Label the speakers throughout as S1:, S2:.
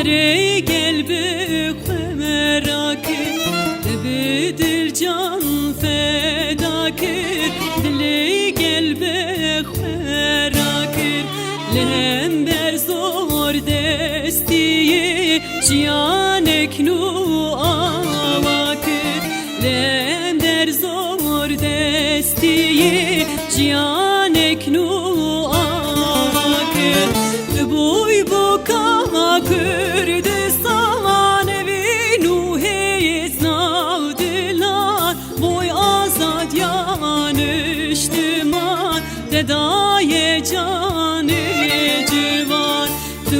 S1: ere gel be merak bedir can fedakir dile gel be merak lehem ber zor destiye cihan eknu avakir lehem ber zor destiye cihan eknu avakir boy boka Kürdistan evi nuhiyiz navdilan boy azad yanıştıman dedaye canı civan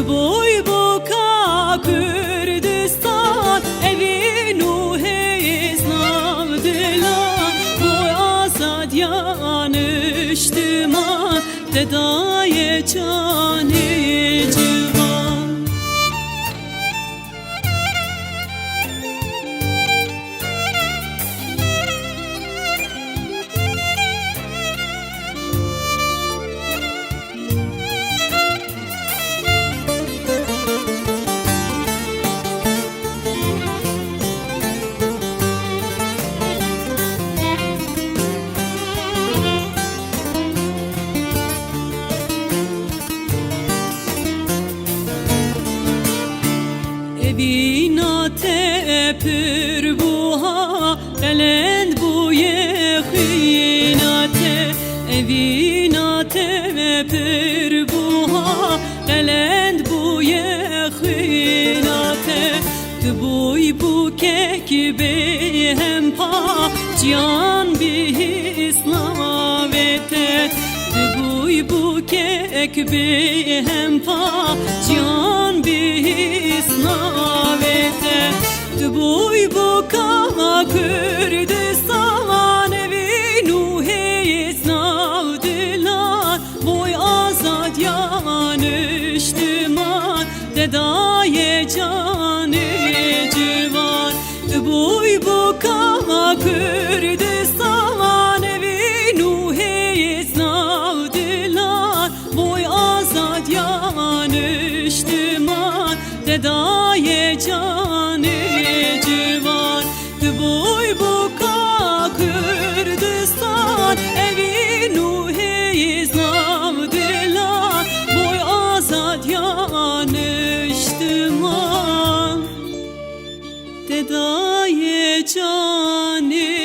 S1: boy boka Kürdistan evi nuhiyiz navdilan boy azad yanıştıman dedaye canı civan. Evina tepür buha elend bu yehinate evina tepür buha elend bu yehinate boy bu kek be hem pa can bi islavete boy bu kek be hem pa can bi islavete boy boka Kürdistan evi nuhiyiz navdilan boy azad yanıştıman dedaye canı civan boy boka Kürdistan evi nuhiyiz navdilan boy azad yanıştıman dedaye canı civan boy boka Kürdistan evi nuhiyiz navdilan boy azad yanıştıman dedaye canı